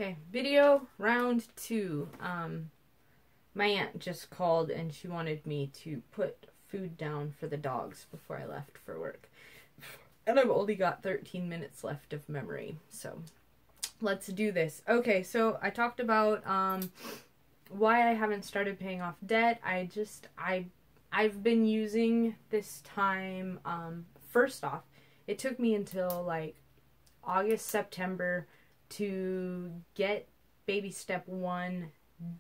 Okay, video round 2. My aunt just called and she wanted me to put food down for the dogs before I left for work. And I've only got 13 minutes left of memory, so let's do this. Okay, so I talked about why I haven't started paying off debt. I've been using this time, first off, it took me until like August, September to get baby step 1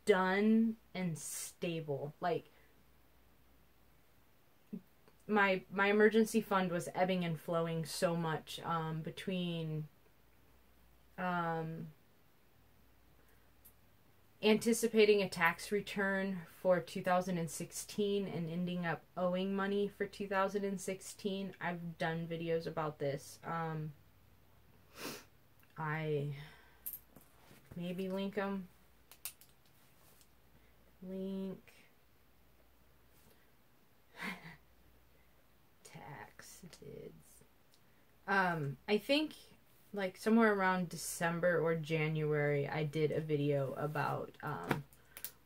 done and stable. Like, my emergency fund was ebbing and flowing so much between anticipating a tax return for 2016 and ending up owing money for 2016. I've done videos about this. I maybe link them. Link. Tax dids. I think like somewhere around December or January I did a video about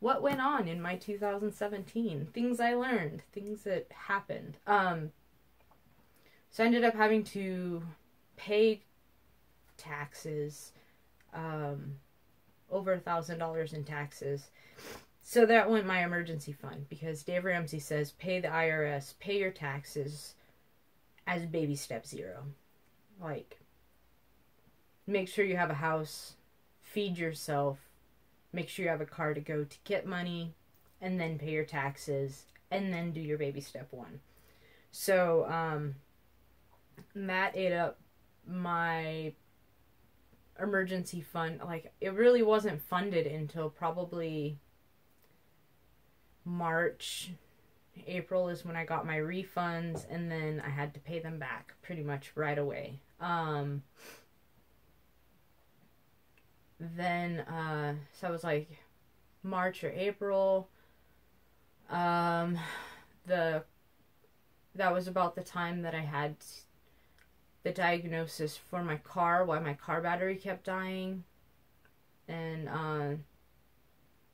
what went on in my 2017. Things I learned. Things that happened. So I ended up having to pay taxes, over $1,000 in taxes. So that went my emergency fund, because Dave Ramsey says pay the IRS, pay your taxes as baby step 0. Like, make sure you have a house, feed yourself, make sure you have a car to go to get money, and then pay your taxes, and then do your baby step 1. So that ate up my emergency fund. Like, it really wasn't funded until probably March. April is when I got my refunds, and then I had to pay them back pretty much right away. Then so it was like March or April. That was about the time that I had the diagnosis for my car, why my car battery kept dying. And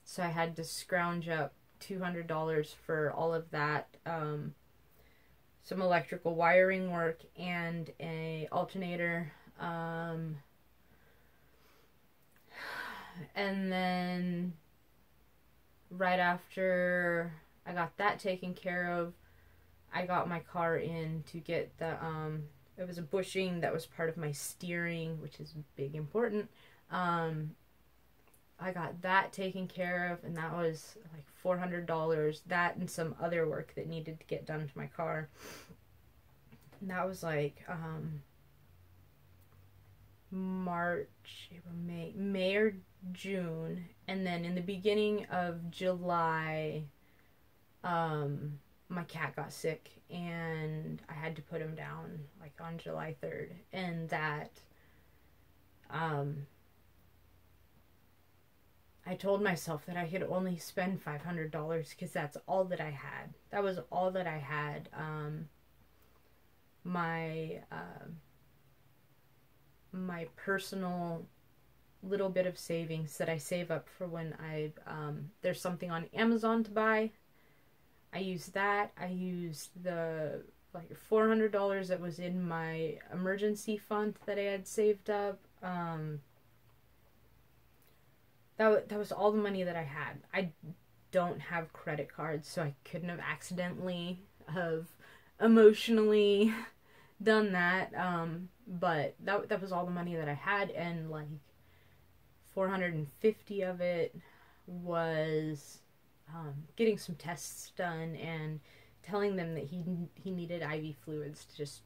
so I had to scrounge up $200 for all of that, some electrical wiring work and a alternator, and then right after I got that taken care of, I got my car in to get the it was a bushing that was part of my steering, which is big important. I got that taken care of, and that was like $400. That and some other work that needed to get done to my car. And that was like March, April, May or June. And then in the beginning of July, my cat got sick, and I had to put him down like on July 3rd. And that I told myself that I could only spend $500 because that's all that I had. That was all that I had. My personal little bit of savings that I save up for when there's something on Amazon to buy. I used that. I used the like $400 that was in my emergency fund that I had saved up. That was all the money that I had. I don't have credit cards, so I couldn't have accidentally have emotionally done that. But that was all the money that I had, and like 450 of it was getting some tests done and telling them that he needed IV fluids to just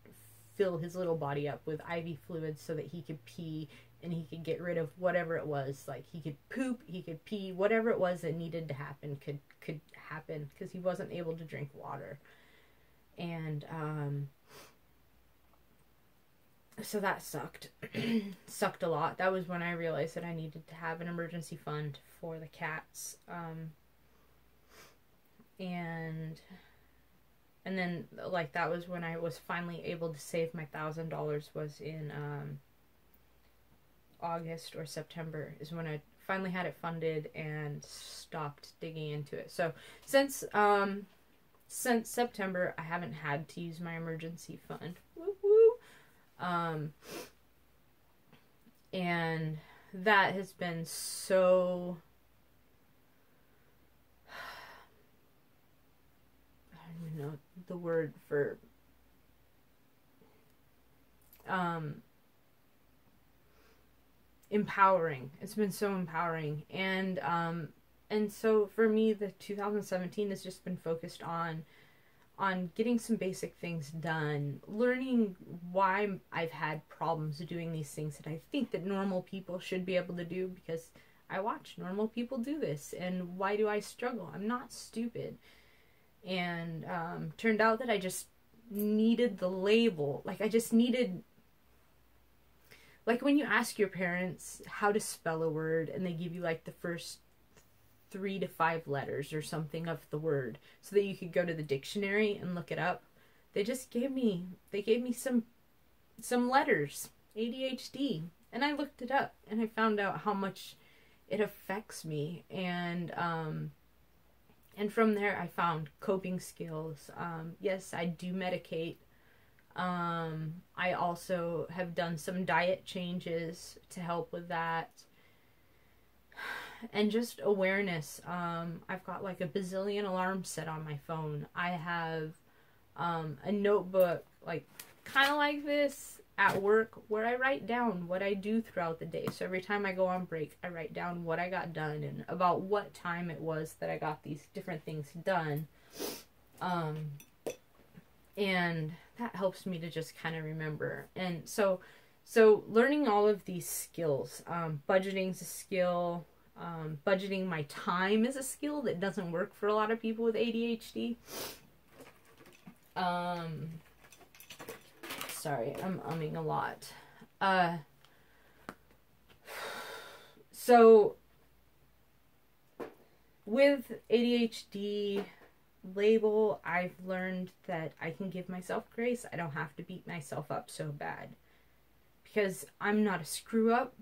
fill his little body up with IV fluids so that he could pee and he could get rid of whatever it was. Like, he could poop, he could pee, whatever it was that needed to happen could happen, because he wasn't able to drink water. And so that sucked. Sucked a lot. That was when I realized that I needed to have an emergency fund for the cats. And then like that was when I was finally able to save my $1,000, was in August or September is when I finally had it funded and stopped digging into it. So since September, I haven't had to use my emergency fund. Woo woo. And that has been so, I don't even know the word for, empowering. It's been so empowering. And so for me, the 2017 has just been focused on getting some basic things done, learning why I've had problems doing these things that I think that normal people should be able to do, because I watch normal people do this, and why do I struggle? I'm not stupid. And turned out that I just needed the label. Like, I just needed, like when you ask your parents how to spell a word and they give you like the first 3 to 5 letters or something of the word so that you could go to the dictionary and look it up. They gave me some letters, ADHD, and I looked it up and I found out how much it affects me, and from there I found coping skills. Yes, I do medicate. I also have done some diet changes to help with that. And just awareness. I've got like a bazillion alarms set on my phone. I have a notebook, like kind of like this at work, where I write down what I do throughout the day. So every time I go on break, I write down what I got done and about what time it was that I got these different things done. And that helps me to just kind of remember. And so learning all of these skills, budgeting's a skill. Budgeting my time is a skill that doesn't work for a lot of people with ADHD. Sorry, I'm umming a lot. So with ADHD label, I've learned that I can give myself grace. I don't have to beat myself up so bad, because I'm not a screw up.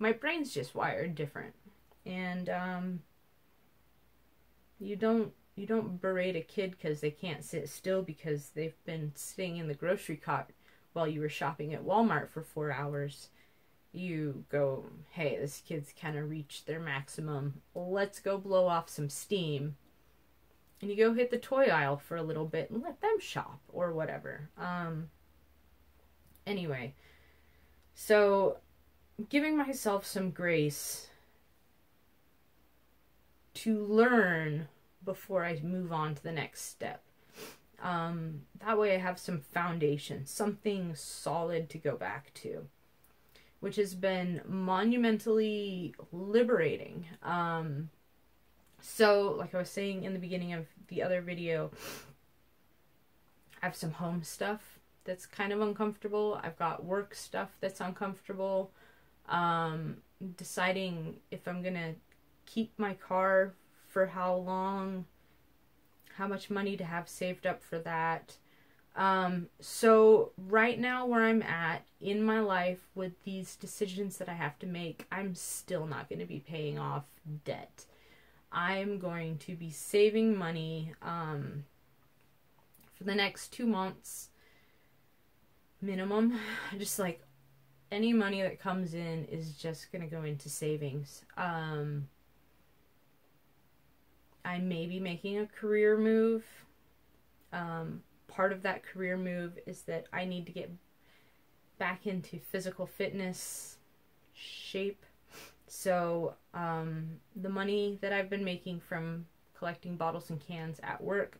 My brain's just wired different. And you don't berate a kid because they can't sit still because they've been sitting in the grocery cart while you were shopping at Walmart for 4 hours. You go, hey, this kid's kind of reached their maximum. Let's go blow off some steam. And you go hit the toy aisle for a little bit and let them shop or whatever. Anyway, so giving myself some grace to learn before I move on to the next step. That way I have some foundation, something solid to go back to, which has been monumentally liberating. So, like I was saying in the beginning of the other video, I have some home stuff that's kind of uncomfortable. I've got work stuff that's uncomfortable. Deciding if I'm gonna keep my car for how long, how much money to have saved up for that. So right now where I'm at in my life with these decisions that I have to make, I'm still not going to be paying off debt. I'm going to be saving money for the next 2 months minimum. Just like any money that comes in is just going to go into savings. I may be making a career move. Part of that career move is that I need to get back into physical fitness shape. So the money that I've been making from collecting bottles and cans at work,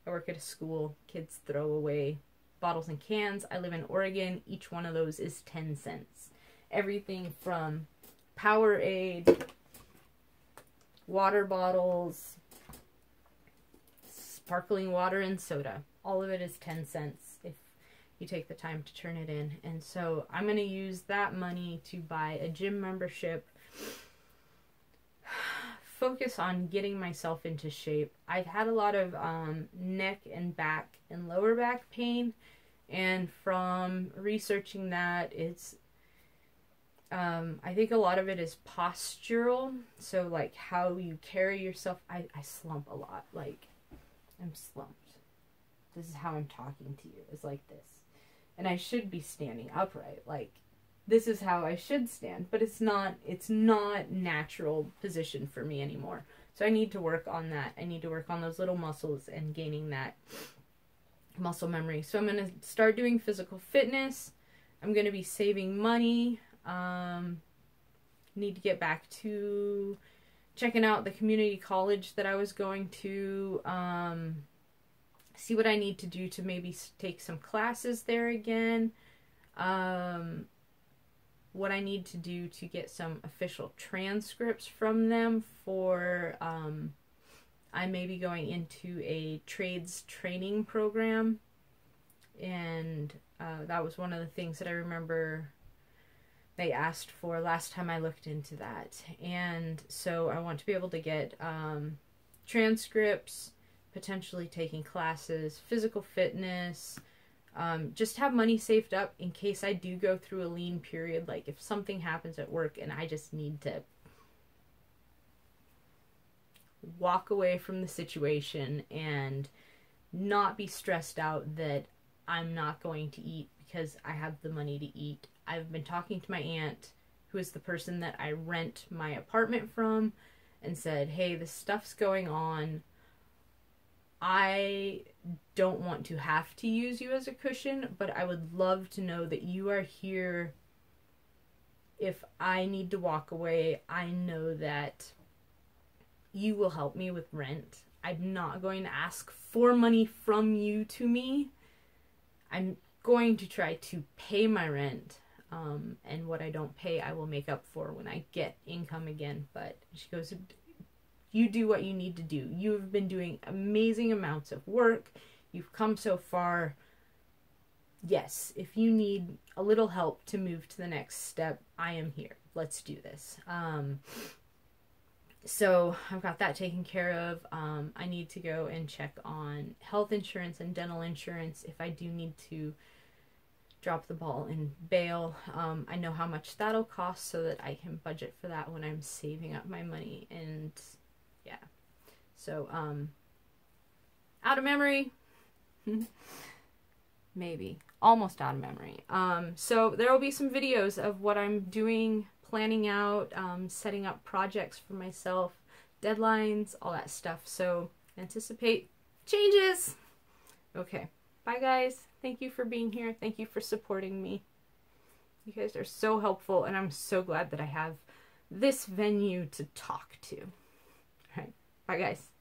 I work at a school, kids throw away bottles and cans. I live in Oregon. Each one of those is 10 cents. Everything from Powerade, water bottles, sparkling water and soda. All of it is 10 cents if you take the time to turn it in. And so I'm going to use that money to buy a gym membership, focus on getting myself into shape. I've had a lot of neck and back and lower back pain, and from researching that, I think a lot of it is postural. So like how you carry yourself. I slump a lot. Like I'm slumped. This is how I'm talking to you. It's like this. And I should be standing upright. Like this is how I should stand, but it's not natural position for me anymore. So I need to work on that. I need to work on those little muscles and gaining that muscle memory. So I'm going to start doing physical fitness. I'm going to be saving money. Need to get back to checking out the community college that I was going to, see what I need to do to maybe take some classes there again. What I need to do to get some official transcripts from them for, I may be going into a trades training program, and that was one of the things that I remember they asked for last time I looked into that. And so I want to be able to get transcripts, potentially taking classes, physical fitness, just have money saved up in case I do go through a lean period. Like if something happens at work and I just need to walk away from the situation and not be stressed out that I'm not going to eat because I have the money to eat. I've been talking to my aunt, who is the person that I rent my apartment from, and said, hey, this stuff's going on. I don't want to have to use you as a cushion, but I would love to know that you are here. If I need to walk away, I know that you will help me with rent. I'm not going to ask for money from you to me. I'm going to try to pay my rent. And what I don't pay, I will make up for when I get income again. But she goes, you do what you need to do. You have been doing amazing amounts of work. You've come so far. Yes, if you need a little help to move to the next step, I am here. Let's do this. So I've got that taken care of. I need to go and check on health insurance and dental insurance if I do need to drop the ball and bail. I know how much that'll cost so that I can budget for that when I'm saving up my money. And yeah, so out of memory. Maybe almost out of memory. So there will be some videos of what I'm doing, planning out, setting up projects for myself, deadlines, all that stuff. So anticipate changes. Okay. Bye guys. Thank you for being here. Thank you for supporting me. You guys are so helpful, and I'm so glad that I have this venue to talk to. All right. Bye guys.